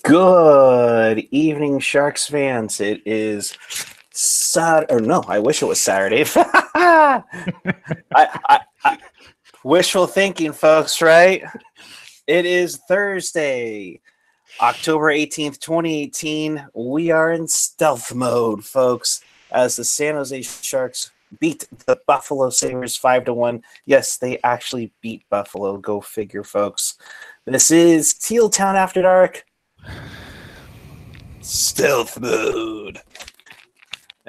Good evening, Sharks fans. It is Saturday. Or no, I wish it was Saturday. I wishful thinking, folks, right? It is Thursday, October 18th, 2018. We are in stealth mode, folks, as the San Jose Sharks beat the Buffalo Sabres 5-1. Yes, they actually beat Buffalo. Go figure, folks. This is Teal Town After Dark. Stealth mode.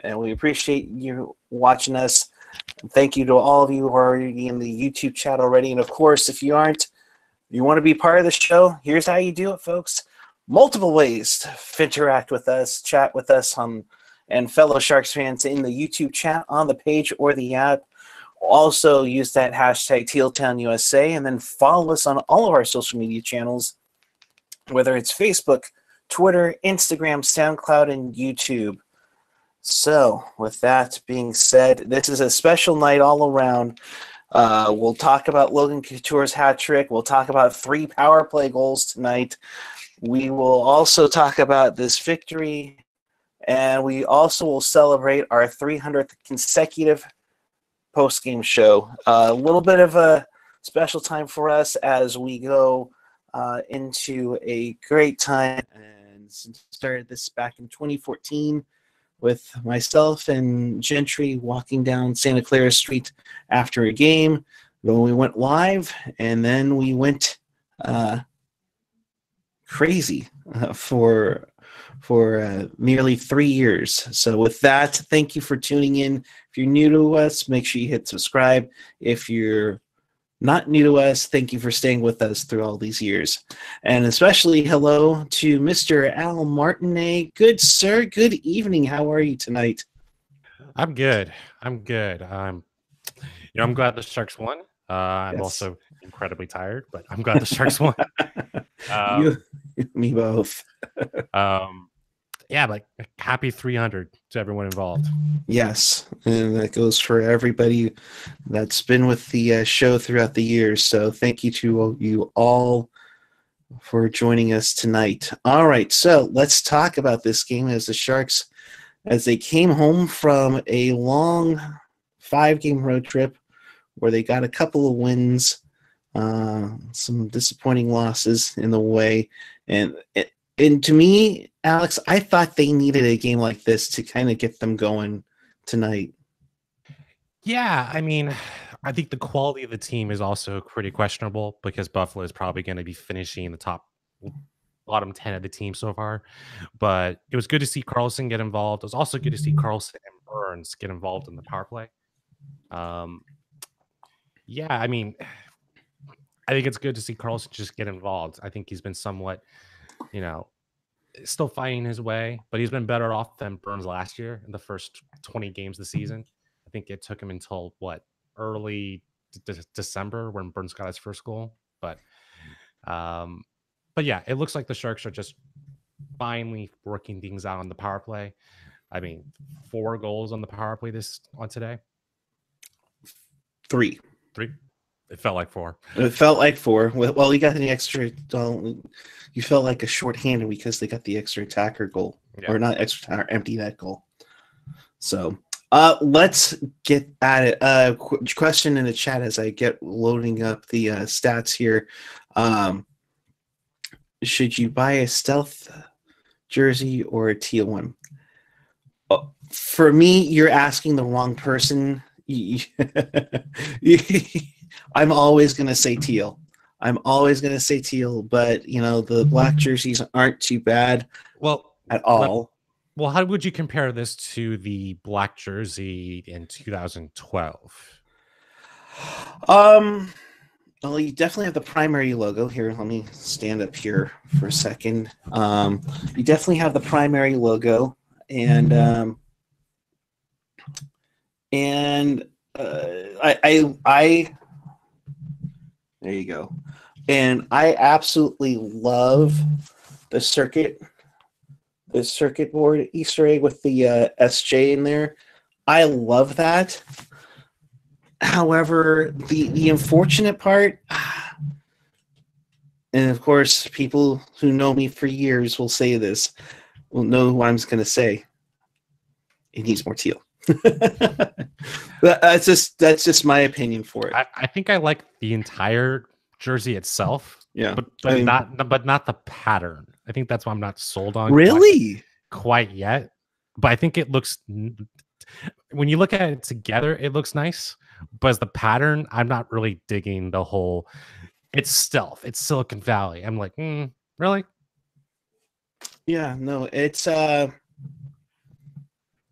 And we appreciate you watching us. Thank you to all of you who are already in the YouTube chat already. And of course, if you aren't, you want to be part of the show, here's how you do it, folks. Multiple ways to interact with us, chat with us and fellow Sharks fans in the YouTube chat on the page or the app. Also use that hashtag TealTownUSA and then follow us on all of our social media channels, whether it's Facebook, Twitter, Instagram, SoundCloud, and YouTube. So, with that being said, this is a special night all around. We'll talk about Logan Couture's hat trick. We'll talk about 3 power play goals tonight. We will also talk about this victory, and we also will celebrate our 300th consecutive post-game show. A little bit of a special time for us as we go into a great time. And started this back in 2014 with myself and Gentry walking down Santa Clara Street after a game. Then we went live, and then we went crazy for nearly 3 years. So with that, thank you for tuning in. If you're new to us, make sure you hit subscribe. If you're not new to us, thank you for staying with us through all these years. And especially hello to Mr. Al Martinet. Good, sir. Good evening. How are you tonight? I'm good. I'm glad the Sharks won. I'm also incredibly tired, but I'm glad the Sharks won. Me both. Yeah, like happy 300 to everyone involved. Yes, and that goes for everybody that's been with the show throughout the years. So thank you to you all for joining us tonight. All right, so let's talk about this game as the Sharks, as they came home from a long 5-game road trip where they got a couple of wins, some disappointing losses in the way, and to me, Alex, I thought they needed a game like this to kind of get them going tonight. Yeah, I mean, I think the quality of the team is also pretty questionable because Buffalo is probably going to be finishing the bottom 10 of the team so far. But it was good to see Carlson get involved. It was also good to see Carlson and Burns get involved in the power play. Yeah, I mean, I think it's good to see Carlson just get involved. I think he's been somewhat, still fighting his way, but he's been better off than Burns last year in the first 20 games of the season. I think it took him until early December when Burns got his first goal. But yeah, it looks like the Sharks are just finally working things out on the power play. I mean, 4 goals on the power play today. 3. It felt like 4. It felt like 4. Well, you got the extra. You felt like a shorthanded because they got the extra attacker goal, or not extra attacker, empty net goal. So let's get at it. Question in the chat as I get loading up the stats here. Should you buy a stealth jersey or a teal one? For me, you're asking the wrong person. I'm always going to say teal. But the black jerseys aren't too bad at all. Well, how would you compare this to the black jersey in 2012? Well, you definitely have the primary logo here. Let me stand up here for a second. You definitely have the primary logo, and I there you go. And I absolutely love the circuit board Easter egg with the SJ in there. I love that. However, the unfortunate part, And of course, people who know me for years will say this, will know what I'm going to say. It needs more Teal. That's just my opinion for it. I think I like the entire jersey itself. Yeah, but not the pattern. I think that's why I'm not sold on really quite yet. But I think it looks, when you look at it together, it looks nice. But as the pattern, I'm not really digging the whole. It's stealth. It's Silicon Valley. I'm like, really? Yeah, no, it's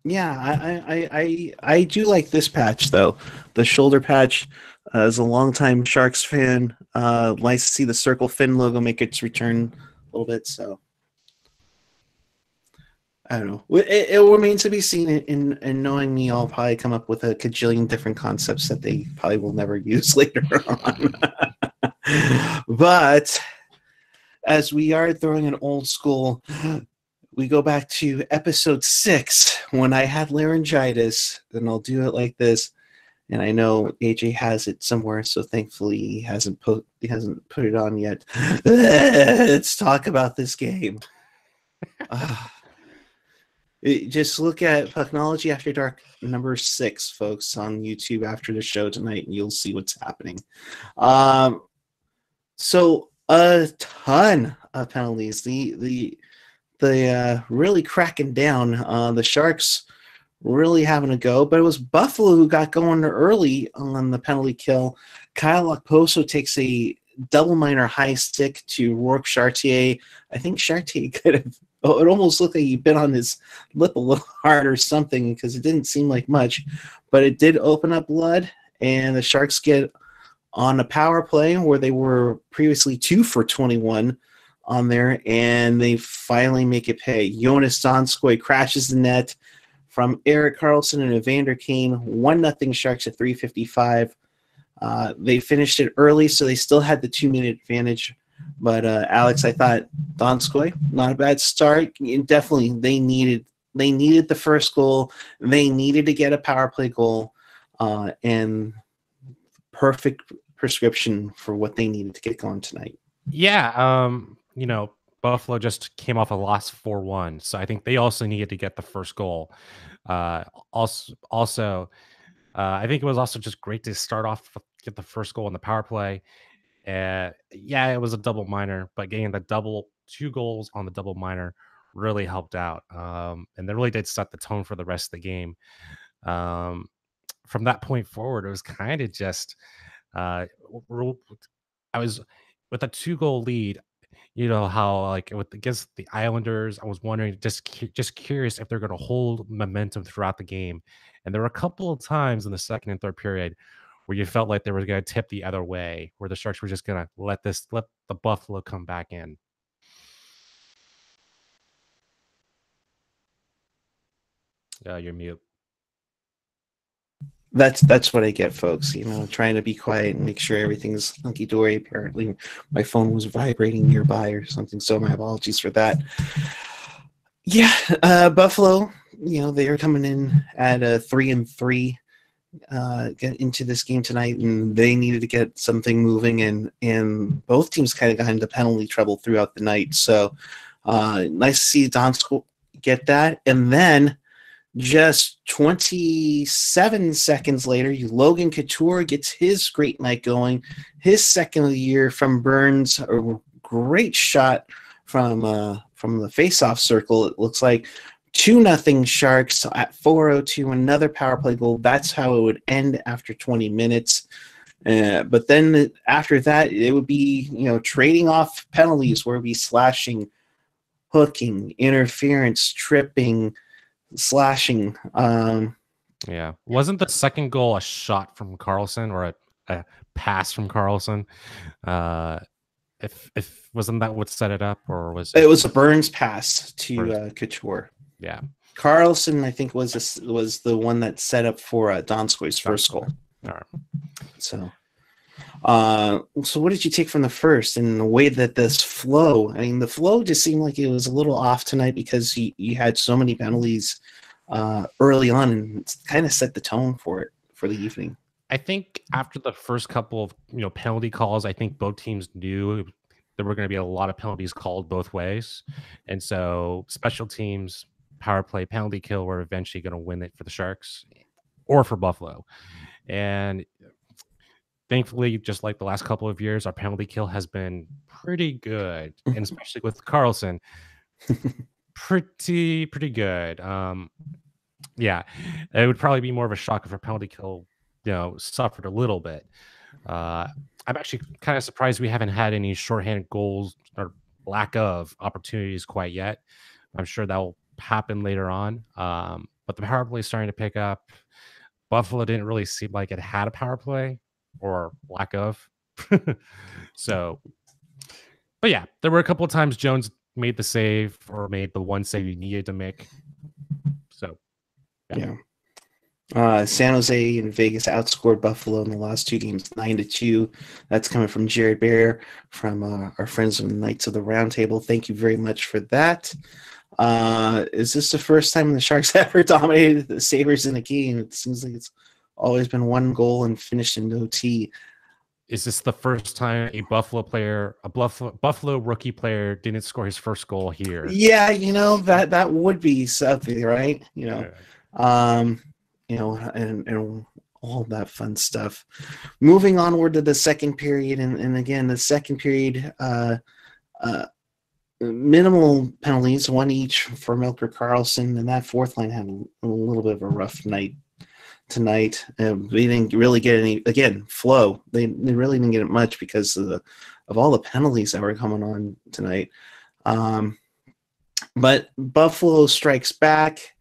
yeah, I do like this patch though. The shoulder patch. As a longtime Sharks fan, nice to see the Circle Fin logo make its return a little bit. So I don't know. It remains to be seen. In knowing me, I'll probably come up with a cajillion different concepts that they probably will never use later on. But as we are throwing an old school, we go back to episode 6 when I had laryngitis, and I'll do it like this. And I know AJ has it somewhere, so thankfully he hasn't put it on yet. Let's talk about this game. Just look at Pucknology After Dark number 6, folks, on YouTube after the show tonight, and you'll see what's happening. So a ton of penalties. The really cracking down. The Sharks really having a go, but it was Buffalo who got going early on the penalty kill. Kyle Okposo takes a double minor high stick to Rourke Chartier. I think Chartier could have. Oh, it almost looked like he bit on his lip a little hard or something because it didn't seem like much, but it did open up blood, and the Sharks get on a power play where they were previously 2 for 21 on there, and they finally make it pay. Jonas Donskoy crashes the net from Erik Karlsson and Evander Kane. 1-0 Sharks at 3:55. They finished it early, so they still had the 2-minute advantage. But Alex, I thought Donskoy, not a bad start. Definitely, they needed the first goal. They needed to get a power play goal, and perfect prescription for what they needed to get going tonight. Yeah, Buffalo just came off a loss 4-1, so I think they also needed to get the first goal. Also, I think it was also just great to start off, get the first goal in the power play. Yeah, it was a double minor, but getting the 2 goals on the double minor really helped out. And they really did set the tone for the rest of the game. From that point forward, it was kind of just, I was with a 2-goal lead. You know how, like, against the Islanders, I was wondering, just curious if they're going to hold momentum throughout the game. And there were a couple of times in the second and third period where you felt like they were going to tip the other way, where the Sharks were just going to let the Buffalo come back in. You're mute. That's what I get, folks. Trying to be quiet and make sure everything's hunky dory. Apparently, my phone was vibrating nearby or something, so my apologies for that. Yeah, Buffalo. They are coming in at a 3-3. Get into this game tonight, and they needed to get something moving, and both teams kind of got into penalty trouble throughout the night. So nice to see Donskoy get that, and then just 27 seconds later, Logan Couture gets his great night going, his second of the year from Burns. A great shot from the face-off circle. It looks like 2-0 Sharks at 4:02. Another power play goal. That's how it would end after 20 minutes. But then after that, it would be trading off penalties where it would be slashing, hooking, interference, tripping, slashing. Yeah, wasn't the second goal a shot from Karlsson or a pass from Karlsson? If wasn't that what set it up, or was it was a Burns pass to Couture? Yeah, Karlsson, I think, was the one that set up for Donskoy's first goal. All right. So what did you take from the first and the way that this flow? I mean, the flow just seemed like it was a little off tonight because you had so many penalties early on, and kind of set the tone for the evening. I think after the first couple of penalty calls, I think both teams knew there were going to be a lot of penalties called both ways. And so special teams, power play, penalty kill were eventually going to win it for the Sharks or for Buffalo. And thankfully, just like the last couple of years, our penalty kill has been pretty good, and especially with Carlson, pretty good. Yeah, it would probably be more of a shock if our penalty kill, suffered a little bit. I'm actually kind of surprised we haven't had any shorthanded goals or lack of opportunities quite yet. I'm sure that will happen later on. But the power play is starting to pick up. Buffalo didn't really seem like it had a power play or lack of. So, but yeah, there were a couple of times Jones made the save or made the one save he needed to make. So, yeah. San Jose and Vegas outscored Buffalo in the last 2 games 9-2. That's coming from Jared Bear from our friends from the Knights of the Round Table. Thank you very much for that. Is this the first time the Sharks ever dominated the Sabres in a game? It seems like it's always been 1 goal and finished in OT. Is this the first time a Buffalo rookie player didn't score his first goal here? Yeah, that would be something, right? And all that fun stuff. Moving onward to the second period, and again, the second period, minimal penalties, 1 each for Melker Karlsson, and that fourth line had a little bit of a rough night tonight. We didn't really get any, again, flow. They really didn't get it much because of all the penalties that were coming on tonight. But Buffalo strikes back.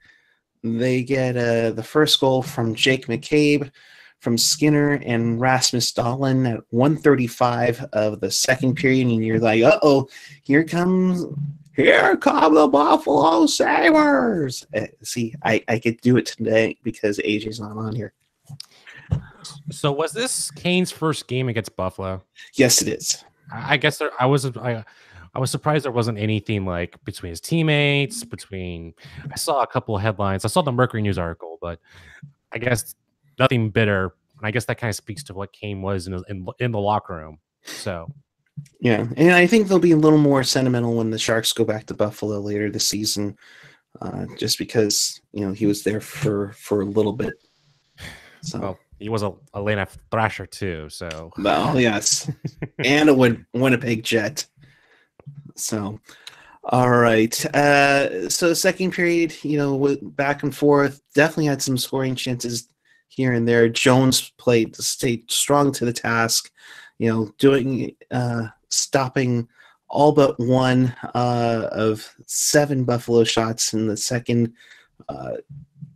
They get the first goal from Jake McCabe, from Skinner and Rasmus Dahlin at 1:35 of the second period, and you're like, uh-oh, here come the Buffalo Sabres. See, I could do it today because AJ's not on here. So was this Kane's first game against Buffalo? Yes, it is. I guess I was surprised there wasn't anything like between his teammates, I saw a couple of headlines. I saw the Mercury News article, but I guess nothing bitter. And I guess that kind of speaks to what Kane was in the locker room. So, yeah. And I think they'll be a little more sentimental when the Sharks go back to Buffalo later this season, just because, he was there for a little bit. So. Well, he was a Atlanta Thrasher too. So, well, yes. And a Winnipeg Jet. So, all right. So second period, back and forth, definitely had some scoring chances here and there. Jones stayed strong to the task, stopping all but one of 7 Buffalo shots in the second.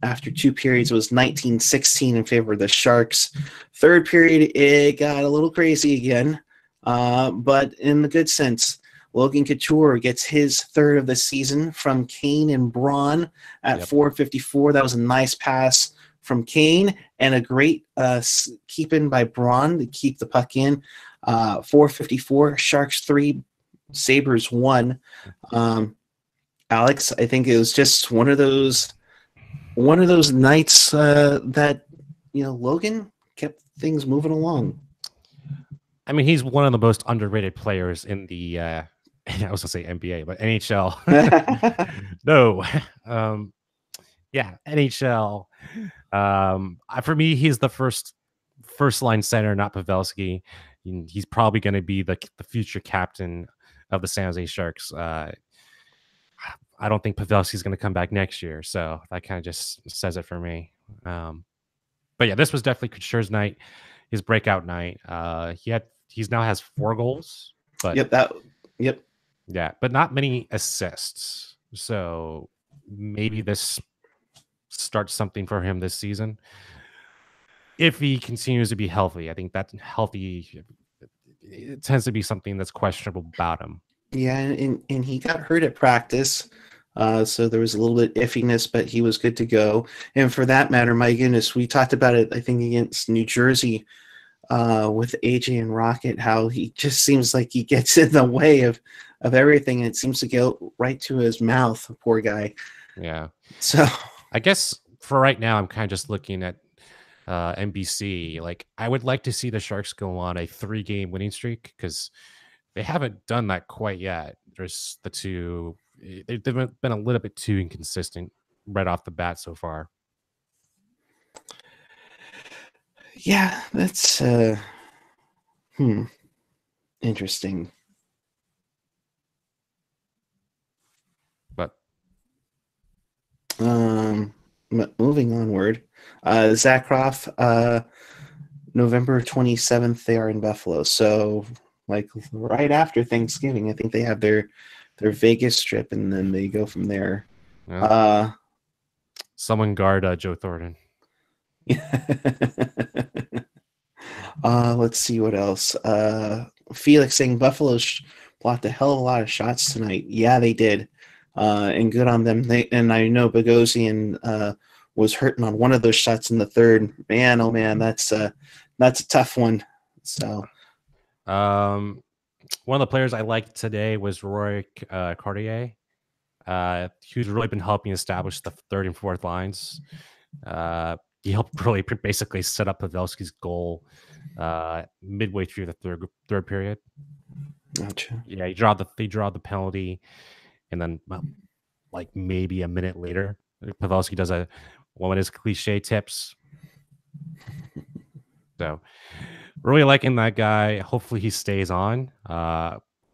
After 2 periods, it was 19-16 in favor of the Sharks. Third period, it got a little crazy again, but in the good sense. Logan Couture gets his 3rd of the season from Kane and Braun at 4:54. That was a nice pass from Kane and a great keep-in by Braun to keep the puck in. 4:54, Sharks 3, Sabres 1. Alex, I think it was just one of those nights that Logan kept things moving along. I mean, he's one of the most underrated players in the I was gonna say NBA, but NHL. No, NHL. For me, he's the first line center, not Pavelski. He's probably going to be the future captain of the San Jose Sharks. I don't think Pavelski's going to come back next year, so that kind of just says it for me. But yeah, this was definitely Couture's night, his breakout night. He's now has 4 goals, but yeah, but not many assists. So maybe this starts something for him this season if he continues to be healthy. I think that healthy, it tends to be something that's questionable about him. Yeah, and he got hurt at practice, so there was a little bit iffiness, but he was good to go. And for that matter, my goodness, we talked about it, I think, against New Jersey with AJ and Rocket, how he just seems like he gets in the way of everything, and it seems to go right to his mouth, poor guy. Yeah. So I guess for right now, I'm kind of just looking at NBC. Like, I would like to see the Sharks go on a 3-game winning streak because They haven't done that quite yet. There's the two. They've been a little bit too inconsistent right off the bat so far. Yeah, that's interesting. But Moving onward, Zakroff, November 27th, they are in Buffalo. So, like right after Thanksgiving, I think they have their Vegas trip, and then they go from there. yeah. Someone guard Joe Thornton. Let's see what else. Felix saying Buffalo blocked a hell of a lot of shots tonight. Yeah, they did. And good on them. And I know Bogosian was hurting on one of those shots in the third. Man, oh man, that's a tough one. So, one of the players I liked today was Roy Cartier. Who's really been helping establish the third and fourth lines. He helped really basically set up Pavelski's goal midway through the third period. Gotcha. Yeah, they draw the penalty, and then like maybe a minute later, Pavelski does one of his cliche tips. So really liking that guy. Hopefully he stays on.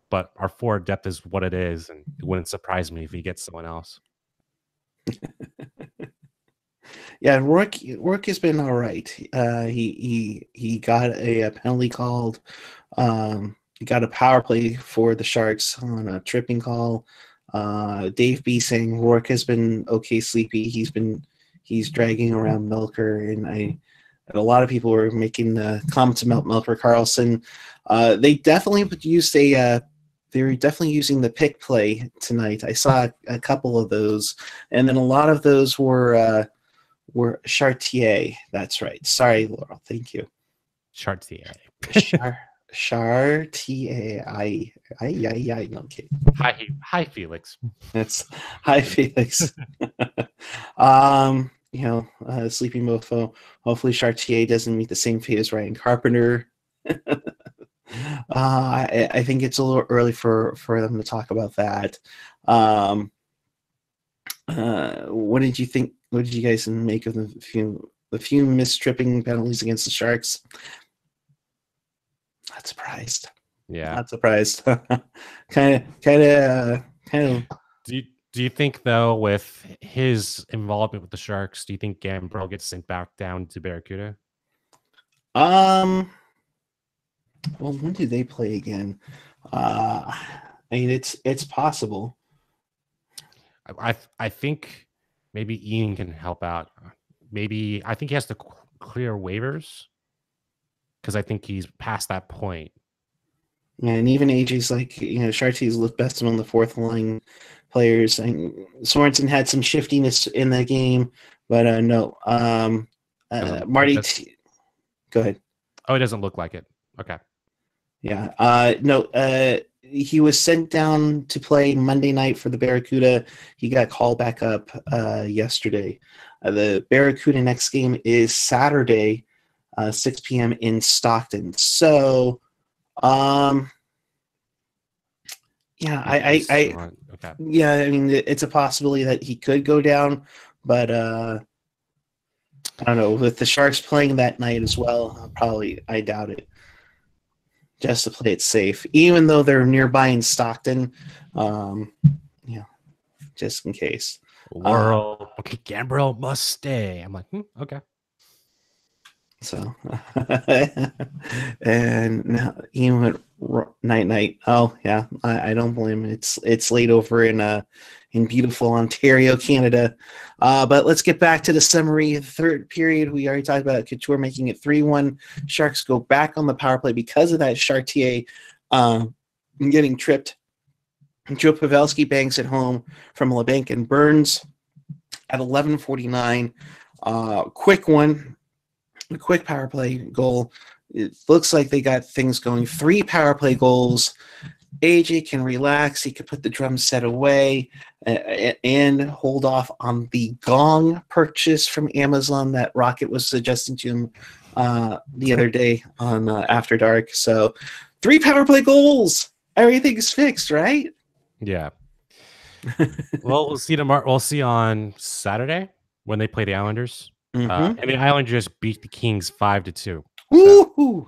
But our forward depth is what it is, and it wouldn't surprise me if he gets someone else. Yeah, Rourke has been all right. He got a penalty called. He got a power play for the Sharks on a tripping call. Dave B saying Rourke has been okay sleepy. He's dragging around Melker, and a lot of people were making the comments about Melker Karlsson. They definitely used they were definitely using the pick play tonight. I saw a couple of those, and then a lot of those were Chartier. That's right. Sorry, Laurel. Thank you. Chartier. Chartier. Okay. Hi, Felix. That's hi, Felix. Sleeping Mofo. Hopefully, Chartier doesn't meet the same fate as Ryan Carpenter. I think it's a little early for them to talk about that. What did you think? What did you guys make of the few missed tripping penalties against the Sharks? Not surprised. Yeah, not surprised. kind of. Do you think though, with his involvement with the Sharks, do you think Gambrell gets sent back down to Barracuda? Well, when do they play again? I mean, it's possible. I think maybe Ian can help out. Maybe I think he has to clear waivers because I think he's past that point. And even AJ's like, Chartier's looked best among the fourth line players. And Sorensen had some shiftiness in the game, but no. Marty, go ahead. Oh, it doesn't look like it. Okay. Yeah. No. He was sent down to play Monday night for the Barracuda. He got called back up yesterday. The Barracuda next game is Saturday, 6 p.m. in Stockton. So, okay. Yeah, I mean, it's a possibility that he could go down, but I don't know. With the Sharks playing that night as well, I doubt it. Just to play it safe, even though they're nearby in Stockton, just in case. Okay, Gambrell must stay. I'm like, okay. So, and now even with night. Oh yeah, I don't blame him. It's late over in beautiful Ontario, Canada. But let's get back to the summary. Third period, we already talked about Couture making it 3-1. Sharks go back on the power play because of that Chartier getting tripped. Joe Pavelski banks it home from LeBanc and Burns at 11:49. Quick one. A quick power play goal. It looks like they got things going. 3 power play goals. AJ can relax. He could put the drum set away and hold off on the gong purchase from Amazon that Rocket was suggesting to him the other day on After Dark. So 3 power play goals. everything's fixed, right? Yeah. Well, we'll see tomorrow. We'll see on Saturday when they play the Islanders. Mm-hmm. And the Islanders beat the Kings 5-2. So, Woo!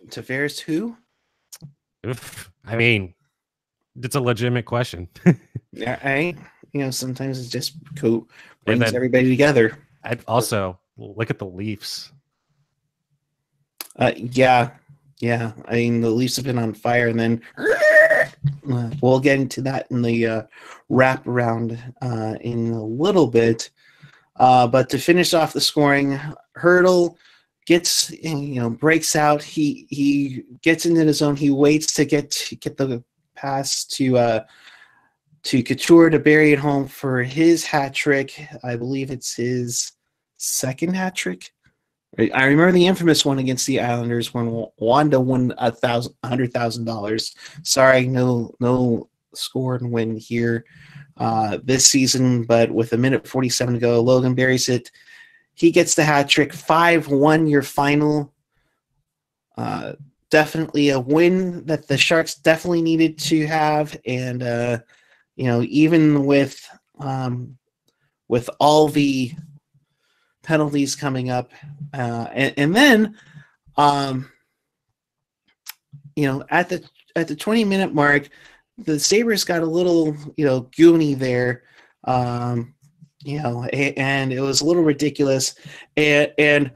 Tavares who? I mean, it's a legitimate question. Yeah, sometimes it just And brings then everybody together. I'd also look at the Leafs. Yeah. I mean, the Leafs have been on fire, and then we'll get into that in the wrap around in a little bit. But to finish off the scoring, Hurdle gets breaks out. He gets into the zone. He waits to get the pass to Couture to bury it home for his hat trick. I believe it's his second hat trick. I remember the infamous one against the Islanders when Wanda won $100,000. Sorry, no score and win here this season, but with a minute 47 to go, Logan buries it. He gets the hat trick. 5-1 your final. Definitely a win that the Sharks definitely needed to have, and even with all the penalties coming up, and then at the 20-minute mark, the Sabres got a little goony there, and it was a little ridiculous, and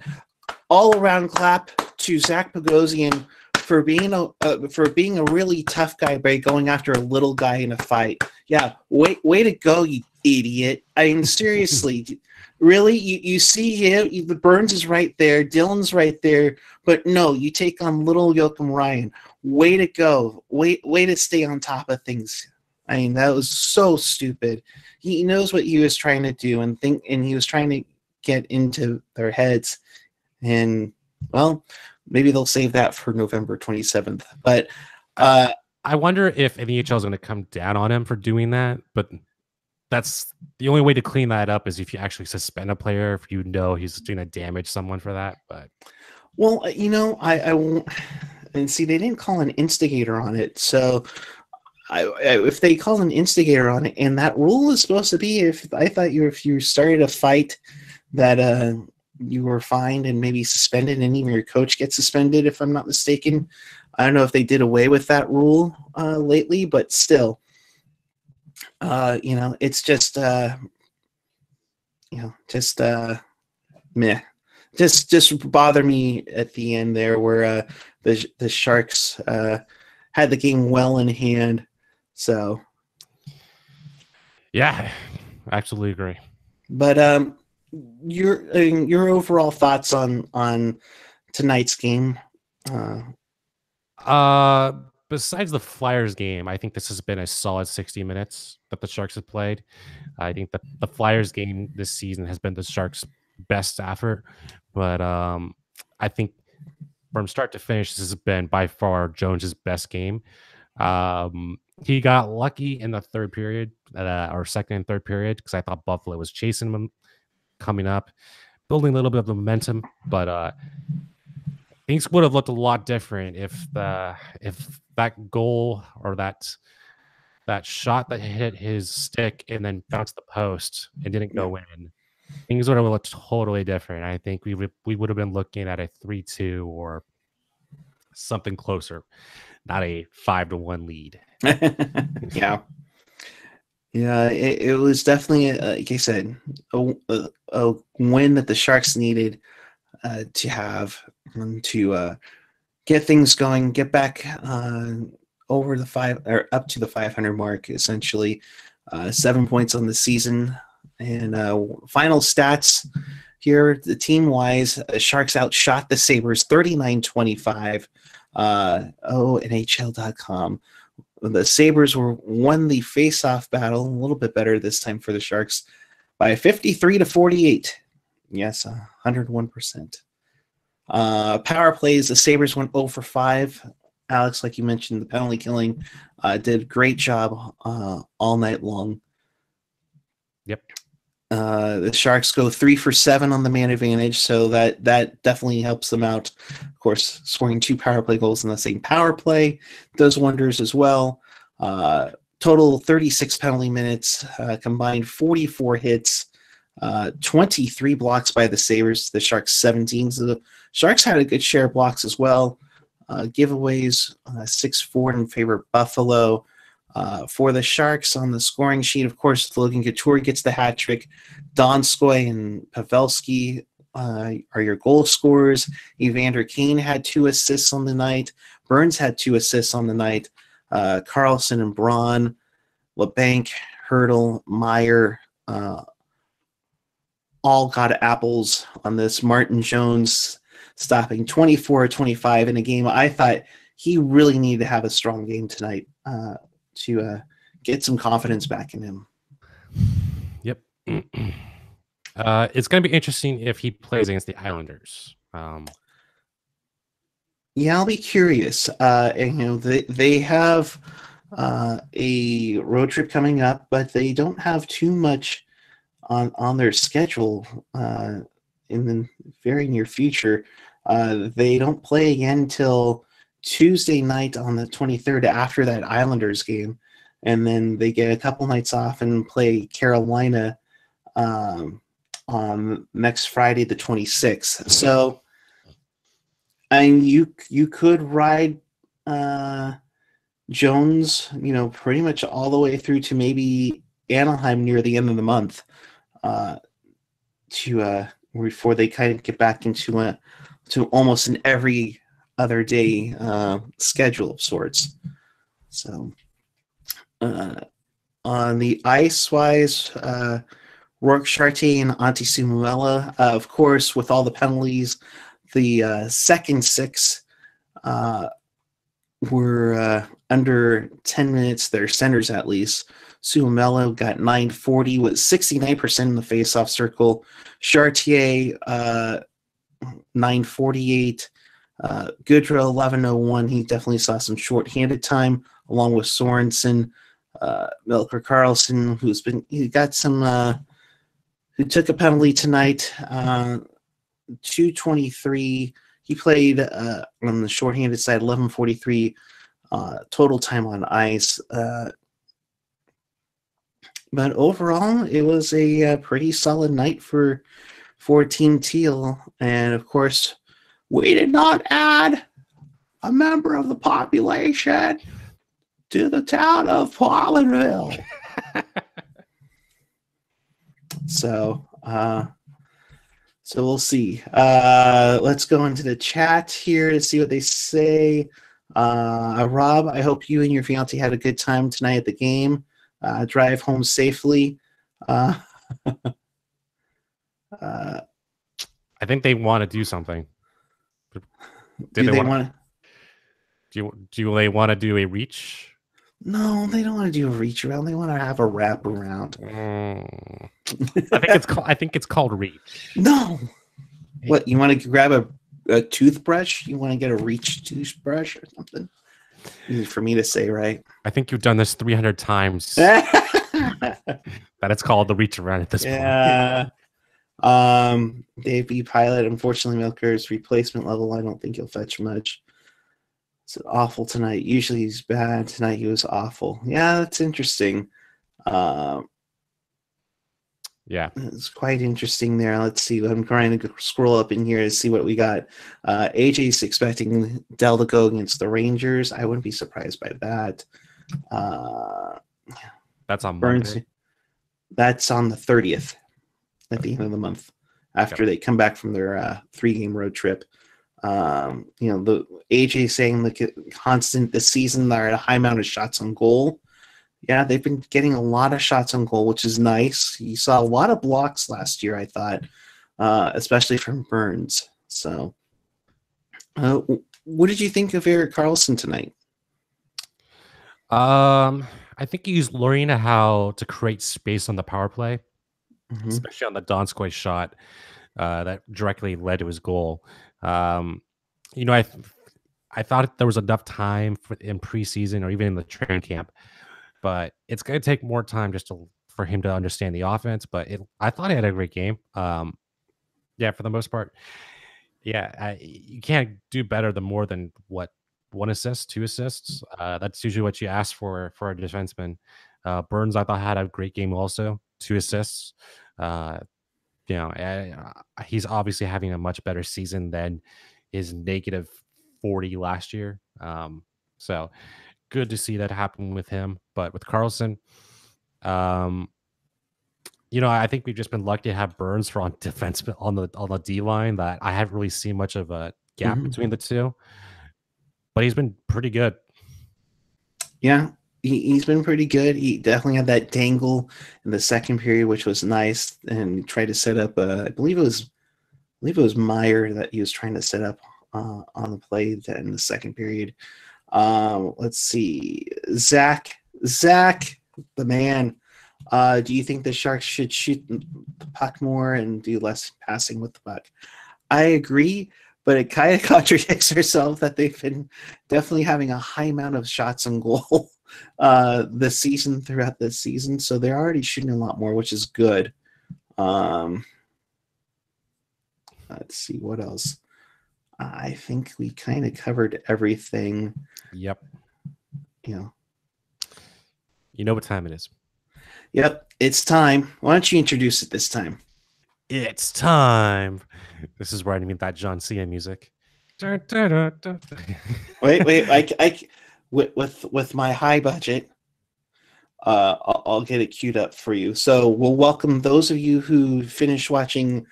all around clap to Zach Bogosian for being a really tough guy by going after a little guy in a fight. Yeah, way to go, you idiot. I mean, seriously. Really, you see him. The Burns is right there. Dylan's right there. But no, you take on little Joachim Ryan. Way to go. Way to stay on top of things. I mean, that was so stupid. He knows what he was trying to do and he was trying to get into their heads. And, well, maybe they'll save that for November 27th. But I wonder if NHL is going to come down on him for doing that. But that's the only way to clean that up is if you actually suspend a player, if you know he's going to damage someone for that. But well, I won't. And see, they didn't call an instigator on it. So if they call an instigator on it, and that rule is supposed to be if you started a fight that you were fined and maybe suspended, and even your coach gets suspended, if I'm not mistaken. I don't know if they did away with that rule lately, but still. It's just meh. Just bother me at the end there where the Sharks had the game well in hand. So yeah, I absolutely agree. But your overall thoughts on tonight's game? Besides the Flyers game, I think this has been a solid 60 minutes that the Sharks have played. I think that the Flyers game this season has been the Sharks' best effort, but I think from start to finish, this has been by far Jones's best game. He got lucky in the third period, or second and third period, because I thought Buffalo was chasing him coming up, building a little bit of momentum, but things would have looked a lot different if that goal or that shot that hit his stick and then bounced the post and didn't go in. Things would have looked totally different. I think we would have been looking at a 3-2 or something closer, not a 5-1 lead. Yeah. It was definitely, like I said, a win that the Sharks needed to have to get things going, get back over the up to the 500 mark, essentially. 7 points on the season. And final stats here, the team-wise, Sharks outshot the Sabres 39-25. NHL.com. The Sabres won the face-off battle, a little bit better this time for the Sharks, by 53-48. Yes, 101%. Power plays, the Sabres went 0 for 5. Alex, like you mentioned, the penalty killing did a great job all night long. Yep. The Sharks go 3 for 7 on the man advantage, so that definitely helps them out Of course, scoring 2 power play goals in the same power play does wonders as well. Total 36 penalty minutes, combined 44 hits, 23 blocks by the Sabres, the Sharks 17. So the Sharks had a good share of blocks as well. Giveaways, 6-4 in favor of Buffalo. For the Sharks on the scoring sheet, of course, Logan Couture gets the hat trick. Donskoy and Pavelski are your goal scorers. Evander Kane had 2 assists on the night. Burns had 2 assists on the night. Carlson and Braun, LeBanc, Hurdle, Meyer, all got apples on this. Martin Jones stopping 24-25 in a game. I thought he really needed to have a strong game tonight to get some confidence back in him. Yep. It's going to be interesting if he plays against the Islanders. Yeah, I'll be curious. And they have a road trip coming up, but they don't have too much on their schedule in the very near future. They don't play again till Tuesday night on the 23rd after that Islanders game, and then they get a couple nights off and play Carolina on next Friday the 26th. So, and you could ride Jones, pretty much all the way through to maybe Anaheim near the end of the month, before they kind of get back into to almost an every other day schedule of sorts. So, on the ice wise, Rourke Chartier and Antti Sumuela, of course, with all the penalties, the second 6 were under 10 minutes. Their centers, at least. Sumuela got 940 with 69% in the faceoff circle. Chartier 948. Goodrow 1101. He definitely saw some shorthanded time along with Sorensen. Melker Karlsson, who took a penalty tonight. 223. He played on the shorthanded side. 1143 total time on ice. But overall, it was a pretty solid night for Team Teal. And of course, we did not add a member of the population to the town of Pollenville. So we'll see. Let's go into the chat here to see what they say. Rob, I hope you and your fiance had a good time tonight at the game. Drive home safely. I think they want to do something. Do they want to do a reach? No, they don't want to do a reach around. They want to have a wrap around. I think it's called reach. No. What, you want to grab a toothbrush? You want to get a reach toothbrush or something? Easy for me to say, right? I think you've done this 300 times. That it's called the reach around at this point. Dave B. Pilot, unfortunately, Milker's replacement level, I don't think he'll fetch much. It's awful tonight. Usually he's bad. Tonight he was awful. Yeah, that's interesting. Yeah. It's quite interesting there. Let's see. I'm trying to scroll up in here to see what we got. AJ's expecting Dell to go against the Rangers. I wouldn't be surprised by that. That's on Burns. Monday. That's on the 30th at the end of the month after they come back from their 3-game road trip. The AJ saying constant this season they're at a high amount of shots on goal. Yeah, they've been getting a lot of shots on goal, which is nice. You saw a lot of blocks last year, I thought, especially from Burns. So, what did you think of Erik Karlsson tonight? I think he's learning how to create space on the power play, especially on the Donskoy shot that directly led to his goal. I thought there was enough time in preseason or even in the training camp, but it's going to take more time for him to understand the offense. But I thought he had a great game. For the most part, Yeah, you can't do better than more than what 1 assist, 2 assists. That's usually what you ask for a defenseman. Burns, I thought had a great game also, 2 assists. Uh, he's obviously having a much better season than his -40 last year. So good to see that happen with him. But with Carlson, um, I think we've just been lucky to have Burns for on defense on the D line that I haven't really seen much of a gap between the two. But he's been pretty good. Yeah, he's been pretty good. He definitely had that dangle in the second period, which was nice, and tried to set up. I believe it was Meyer that he was trying to set up on the play that in the second period. Let's see, Zach, the man. Do you think the Sharks should shoot the puck more and do less passing with the puck? I agree, but it kind of contradicts herself that they've been definitely having a high amount of shots on goal throughout this season. So they're already shooting a lot more, which is good. Let's see what else. I think we kind of covered everything. Yep. You know what time it is. Yep, it's time. Why don't you introduce it this time? It's time. This is where I need that John Cena music. Wait. I with my high budget, I'll get it queued up for you. So we'll welcome those of you who finished watching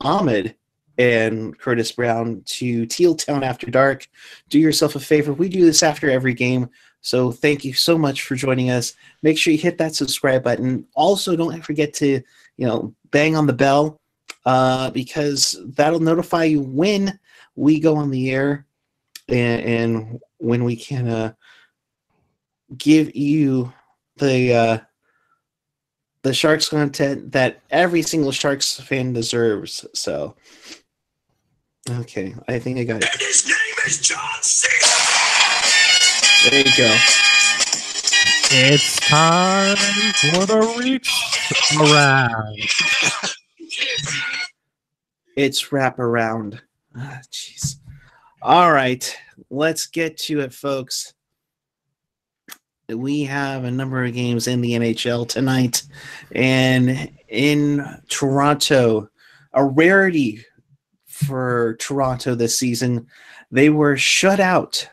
Ahmed and Curtis Brown to Teal Town After Dark. Do yourself a favor. We do this after every game. So thank you so much for joining us. Make sure you hit that subscribe button. Also, don't forget to, bang on the bell because that'll notify you when we go on the air and when we can give you the Sharks content that every single Sharks fan deserves. So, okay, I think I got it. And his name is John Cena. There you go. It's time for the reach around. It's wrap around. Jeez. All right, let's get to it, folks. We have a number of games in the NHL tonight, and in Toronto, a rarity for Toronto this season. They were shut out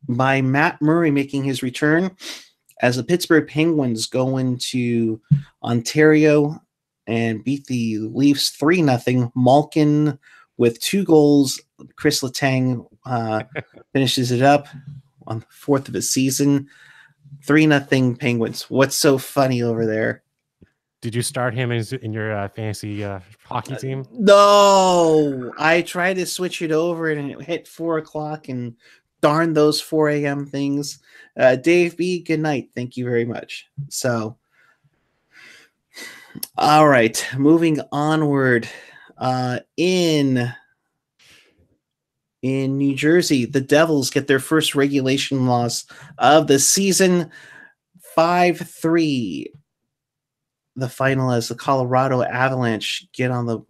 by Matt Murray making his return as the Pittsburgh Penguins go into Ontario and beat the Leafs 3-0. Malkin with 2 goals. Chris Letang finishes it up on the 4th of his season. 3-0 Penguins. What's so funny over there? Did you start him in your fantasy hockey team? No, I tried to switch it over and it hit 4 o'clock and darn those 4 a.m. things. Dave B, good night. Thank you very much. So, all right, moving onward. In New Jersey, the Devils get their first regulation loss of the season, 5-3. The final as the Colorado Avalanche get on the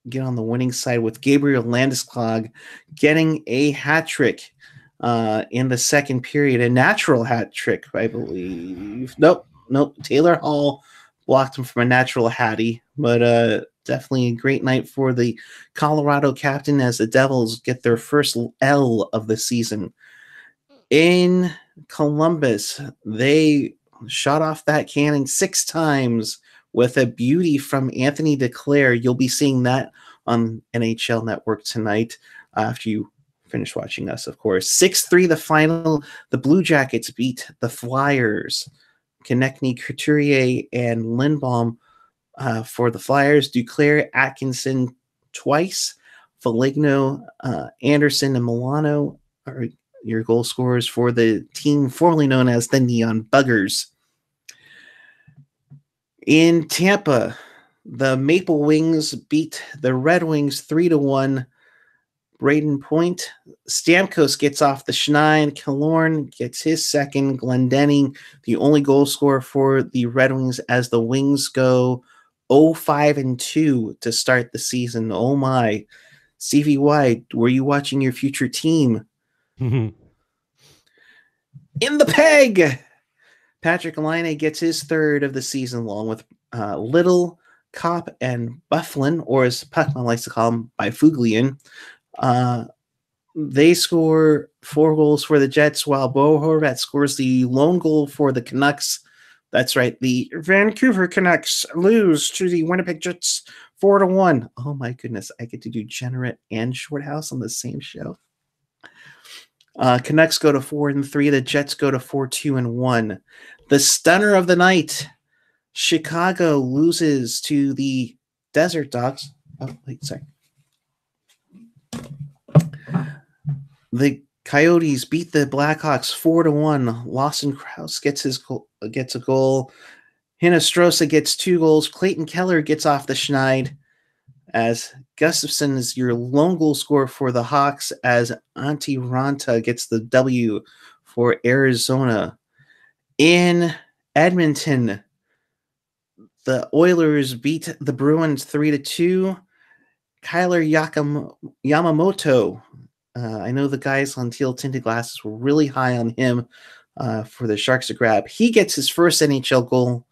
winning side with Gabriel Landeskog getting a hat trick in the second period, a natural hat trick, I believe. Nope. Taylor Hall blocked him from a natural hattie, but definitely a great night for the Colorado captain as the Devils get their first L of the season. In Columbus, they shot off that cannon 6 times with a beauty from Anthony DeClaire. You'll be seeing that on NHL Network tonight after you finish watching us, of course. 6-3 the final. The Blue Jackets beat the Flyers. Konechny, Couturier, and Lindbaum for the Flyers. Duclair, Atkinson twice. Foligno, Anderson, and Milano are your goal scorers for the team formerly known as the Neon Buggers. In Tampa, the Maple Wings beat the Red Wings 3-1. Braden Point. Stamkos gets off the schneid. Killorn gets his second. Glendening, the only goal scorer for the Red Wings as the Wings go 0-5-2 to start the season. Oh my. Stevie Y, were you watching your future team? In the peg! Patrick Laine gets his third of the season, along with Little, Kopp, and Bufflin, or as Puckman likes to call him, Byfuglian. They score 4 goals for the Jets, while Bo Horvat scores the lone goal for the Canucks. That's right. The Vancouver Canucks lose to the Winnipeg Jets 4-1. Oh my goodness. I get to do Generate and Shorthouse on the same show. Canucks go to 4-3. The Jets go to 4-2-1. The stunner of the night. Chicago loses to the Desert Dogs. Oh, wait, sorry. The Coyotes beat the Blackhawks 4-1. Lawson Krause gets a goal. Hinostroza gets 2 goals. Clayton Keller gets off the schneid, as Gustafsson is your lone goal scorer for the Hawks, as Antti Ranta gets the W for Arizona. In Edmonton, the Oilers beat the Bruins 3-2. Kyler Yamamoto. I know the guys on Teal Tinted Glasses were really high on him for the Sharks to grab. He gets his first NHL goal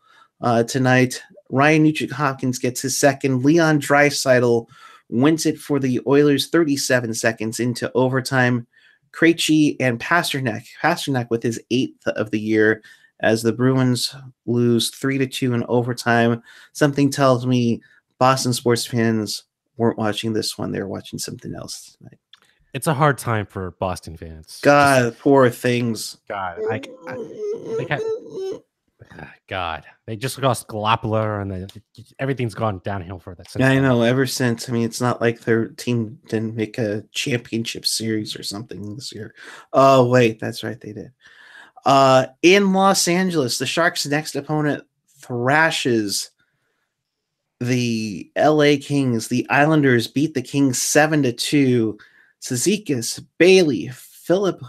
tonight. Ryan Nugent-Hopkins gets his second. Leon Draisaitl wins it for the Oilers 37 seconds into overtime. Krejci and Pasternak with his 8th of the year, as the Bruins lose 3-2 in overtime. Something tells me Boston sports fans weren't watching this one. They were watching something else tonight. It's a hard time for Boston fans. God, poor things. God, they just lost Galapala, and everything's gone downhill for that. I know. Ever since, I mean, it's not like their team didn't make a championship series or something this year. Oh wait, that's right, they did. In Los Angeles, the Sharks' next opponent thrashes the LA Kings. The Islanders beat the Kings 7-2. Cizikas, Bailey, Philip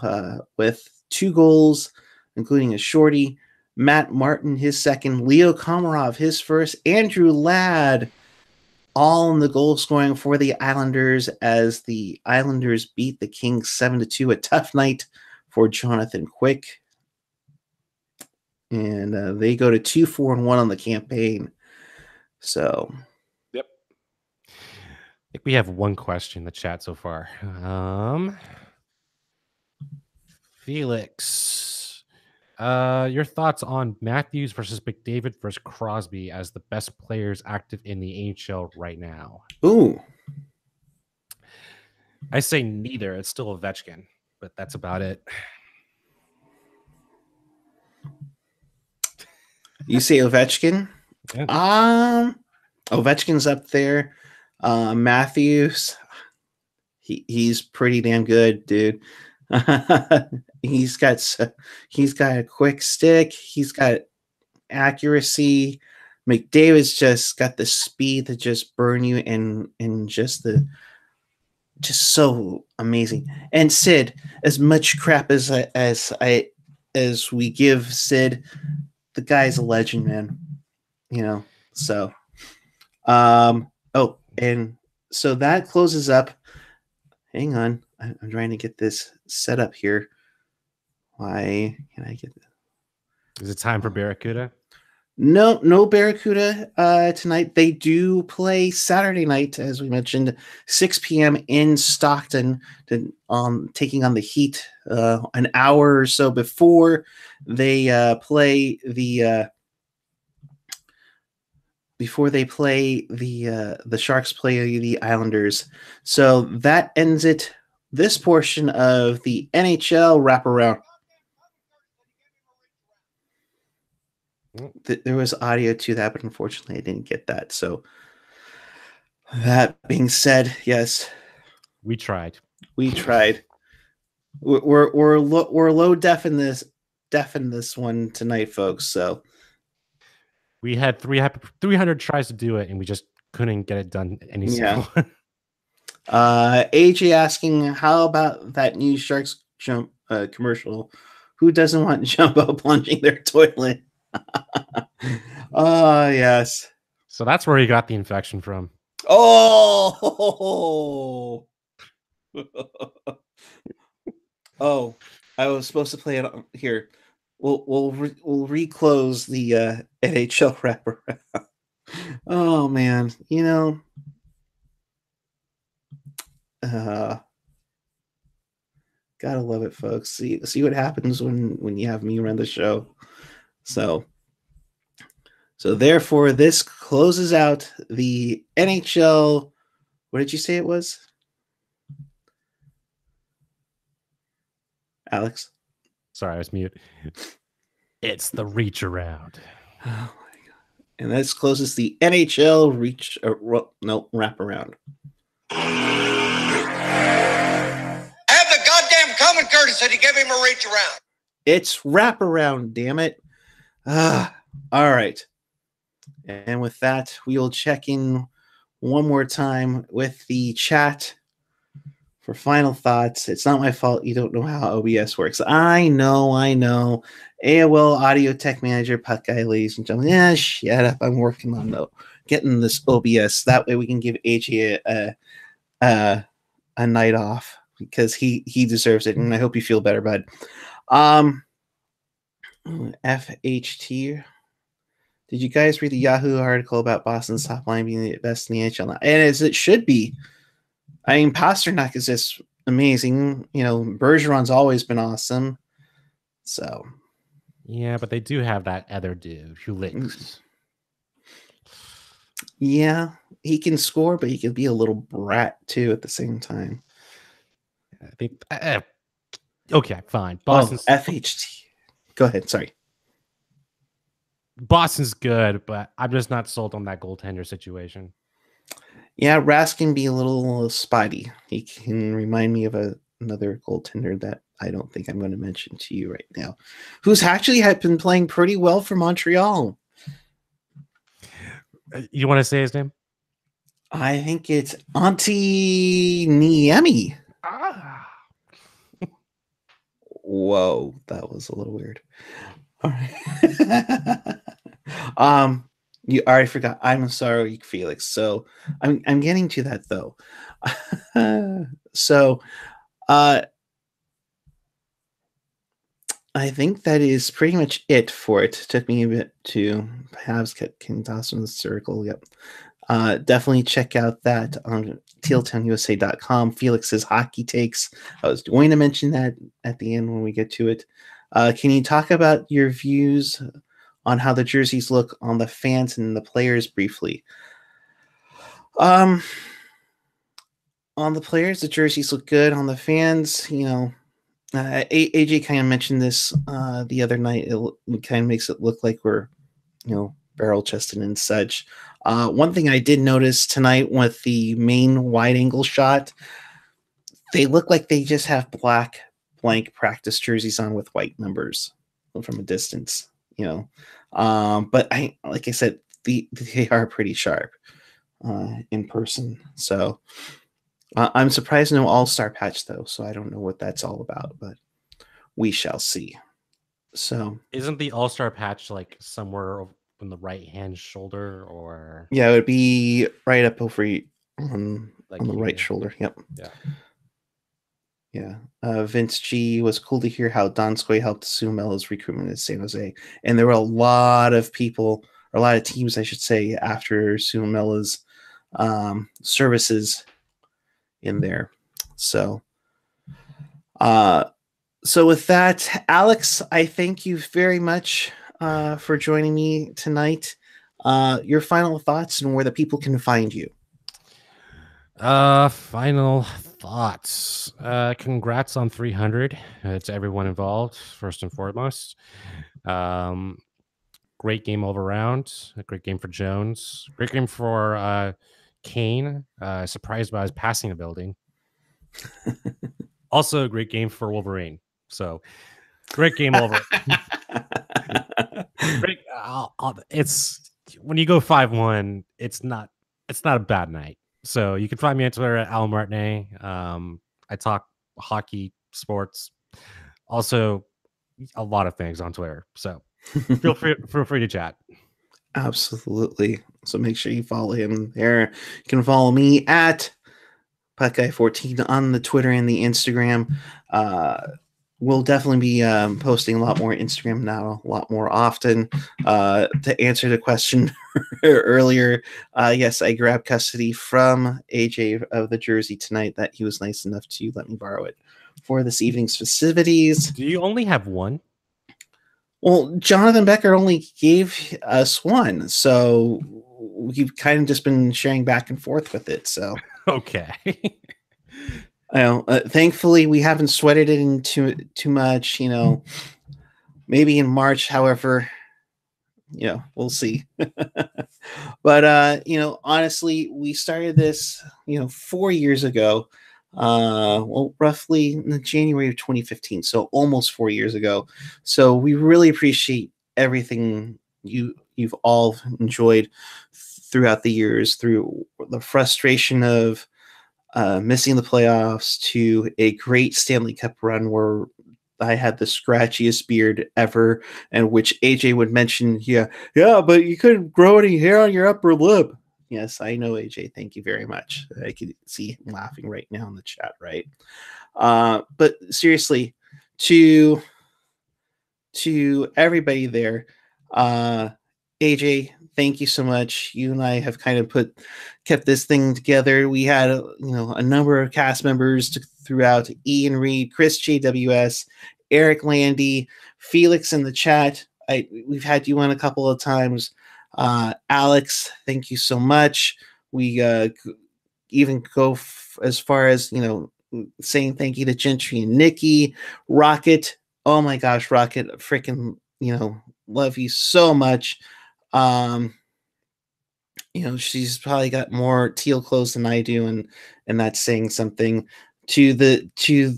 with 2 goals, including a shorty. Matt Martin, his second. Leo Komarov, his first. Andrew Ladd, all in the goal scoring for the Islanders, as the Islanders beat the Kings 7-2. A tough night for Jonathan Quick. And they go to 2-4-1 on the campaign. So, yep. I think we have one question in the chat so far. Felix, your thoughts on Matthews versus McDavid versus Crosby as the best players active in the AHL right now? Ooh. I say neither. It's still Ovechkin, but that's about it. You say Ovechkin? Yeah. Ovechkin's up there. Matthews, he's pretty damn good, dude. He's got a quick stick. He's got accuracy. McDavid's just got the speed to just burn you, and just so amazing. And Sid, as much crap as we give Sid, the guy's a legend, man. You know, so and so that closes up. Hang on, I'm trying to get this set up here. Why can I get this? Is it time for Barracuda? No Barracuda tonight. They do play Saturday night, as we mentioned, 6 p.m. in Stockton, taking on the Heat an hour or so before they play the Sharks play the Islanders. So that ends it. This portion of the NHL wraparound. There was audio to that, but unfortunately I didn't get that. So that being said, yes, we tried. We're low def in this one tonight, folks. So we had 300 tries to do it, and we just couldn't get it done any single. AJ asking, how about that new Sharks jump commercial? Who doesn't want Jumbo plunging their toilet? Oh, yes. So that's where he got the infection from. Oh, oh! I was supposed to play it here. We'll reclose the NHL wraparound. Oh man, uh, gotta love it, folks. See what happens when you have me run the show. So therefore, this closes out the NHL. What did you say it was, Alex? Sorry, I was mute. It's the reach around. Oh my god! And this closes the NHL reach. Wraparound. Have the goddamn common courtesy to give him a reach around. It's wraparound, damn it. All right. And with that, we will check in one more time with the chat for final thoughts. It's not my fault you don't know how OBS works. I know. AOL Audio Tech Manager, Puck Guy, ladies and gentlemen. Yeah, shut up. I'm working on getting this OBS. That way we can give AJ a night off because he deserves it, and I hope you feel better, bud. FHT. Did you guys read the Yahoo article about Boston's top line being the best in the NHL? And as it should be. I mean, Pasternak is just amazing. Bergeron's always been awesome. So. Yeah, but they do have that other dude who licks. Yeah, he can score, but he can be a little brat too at the same time. I think. Okay, fine. Boston's FHT. Go ahead. Sorry. Boston's good, but I'm just not sold on that goaltender situation. Yeah, Rask can be a little spotty. He can remind me of another goaltender that I don't think I'm going to mention to you right now, who's actually been playing pretty well for Montreal. You want to say his name? I think it's Auntie Niemi. Whoa, that was a little weird. All right. You already forgot. I'm sorry, Felix. So I'm getting to that though. So I think that is pretty much it for it. It took me a bit to have King toss in the circle. Yep. Definitely check out that on tealtownusa.com. Felix's hockey takes. I was going to mention that at the end when we get to it. Can you talk about your views on how the jerseys look on the fans and the players briefly? On the players, the jerseys look good. On the fans, AJ kind of mentioned this the other night. It kind of makes it look like we're, barrel chested and such. One thing I did notice tonight with the main wide angle shot, they look like they just have black blank practice jerseys on with white numbers from a distance, but like I said, they are pretty sharp in person. So I'm surprised no all-star patch though. So I don't know what that's all about, but we shall see. So isn't the all-star patch like somewhere on the right hand shoulder, or yeah, it would be right up over on the right shoulder. Yep. Yeah. Vince G, was cool to hear how Donskoy helped Suomela's recruitment at San Jose. And there were a lot of people, or a lot of teams, I should say, after Suomela's services in there. So with that, Alex, I thank you very much for joining me tonight. Your final thoughts and where the people can find you. Final thoughts. Congrats on 300 to everyone involved, first and foremost. Great game all around. A great game for Jones. Great game for Kane. Surprised by his passing ability. Also a great game for Wolverine. So great game over. It's when you go 5-1, it's not a bad night. So you can find me on Twitter at Al Martinet. I talk hockey, sports, also a lot of things on Twitter. So feel free to chat. Absolutely. So make sure you follow him there. You can follow me at PuckGuy14 on the Twitter and the Instagram. We'll definitely be posting a lot more Instagram now, a lot more often. To answer the question earlier, yes, I grabbed custody from AJ of the jersey tonight that he was nice enough to let me borrow it for this evening's festivities. Do you only have one? Well, Jonathan Becker only gave us one, so we've kind of just been sharing back and forth with it. So Okay. thankfully, we haven't sweated it in too much. Maybe in March, however, we'll see. But honestly, we started this 4 years ago. Roughly in January of 2015, so almost 4 years ago. So we really appreciate everything you've all enjoyed throughout the years, through the frustration of missing the playoffs to a great Stanley Cup run where I had the scratchiest beard ever, and which AJ would mention, yeah, but you couldn't grow any hair on your upper lip. Yes, I know, AJ. Thank you very much. I can see him laughing right now in the chat, right? But seriously, to everybody there, AJ, thank you so much. You and I have kind of kept this thing together. We had a number of cast members throughout: Ian Reed, Chris JWS, Eric Landy, Felix in the chat. We've had you on a couple of times. Alex, thank you so much. We even go as far as saying thank you to Gentry and Nikki. Rocket, oh my gosh, Rocket, freaking love you so much. She's probably got more Teal clothes than I do, and that's saying something. To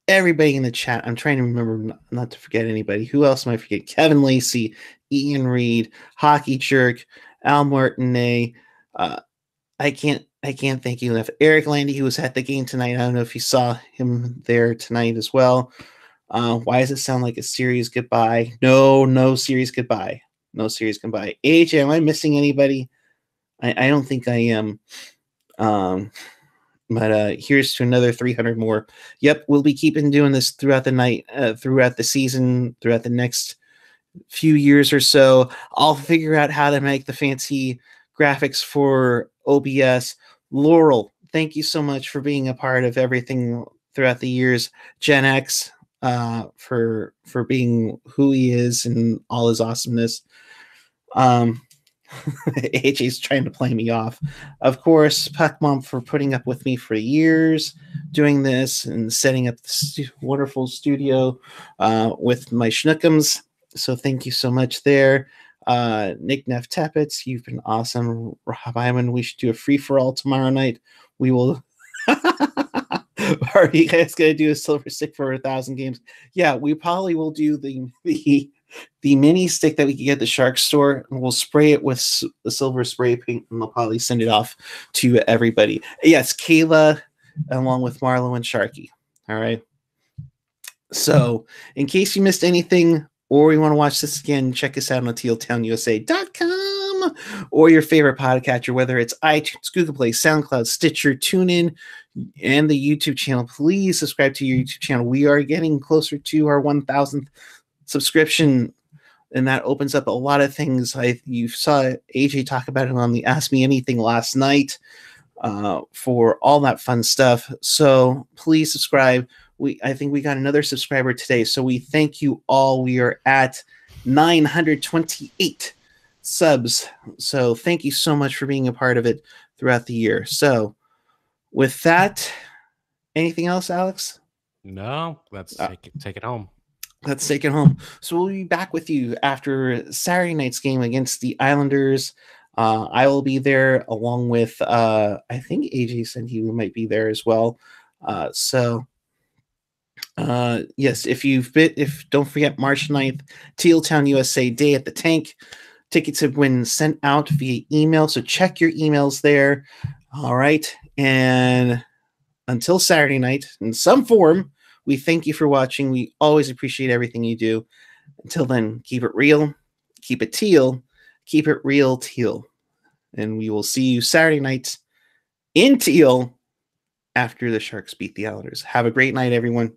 everybody in the chat, I'm trying to remember not to forget anybody. Who else might forget? Kevin Lacey, Ian Reed, Hockey Jerk, Al Martinet. I can't thank you enough. Eric Landy, who was at the game tonight. I don't know if you saw him there tonight as well. Why does it sound like a serious goodbye? No serious goodbye. No serious goodbye. AJ, am I missing anybody? I don't think I am. But here's to another 300 more. Yep, we'll be keeping doing this throughout the night, throughout the season, throughout the next few years or so. I'll figure out how to make the fancy graphics for OBS. Laurel, thank you so much for being a part of everything throughout the years. Gen X, for being who he is and all his awesomeness. AJ's trying to play me off. Of course, Puck Mom for putting up with me for years, doing this and setting up this wonderful studio with my schnookums. So thank you so much there. Nick Neff Teppets, you've been awesome. Rob Iman, we should do a free-for-all tomorrow night. We will... Are you guys going to do a silver stick for 1,000 games? Yeah, we probably will do the mini stick that we can get at the Shark store, and we'll spray it with the silver spray paint, and they'll probably send it off to everybody. Yes, Kayla, along with Marlo and Sharky. All right. So, in case you missed anything, or you want to watch this again, check us out on tealtownusa.com or your favorite podcatcher, whether it's iTunes, Google Play, SoundCloud, Stitcher, TuneIn, and the YouTube channel. Please subscribe to your YouTube channel. We are getting closer to our 1,000th subscription, and that opens up a lot of things. You saw AJ talk about it on the Ask Me Anything last night for all that fun stuff. So please subscribe. I think we got another subscriber today, so we thank you all. We are at 928 subs, so thank you so much for being a part of it throughout the year. So with that, anything else, Alex? No, let's take it home. Let's take it home. So we'll be back with you after Saturday night's game against the Islanders. I will be there along with, I think AJ said he might be there as well. Yes, if don't forget March 9th, Teal Town USA Day at the Tank. Tickets have been sent out via email, so check your emails there. All right. And until Saturday night, in some form, we thank you for watching. We always appreciate everything you do. Until then, keep it real, keep it teal, Keep it real, Teal. And we will see you Saturday night in Teal after the Sharks beat the Islanders. Have a great night, everyone.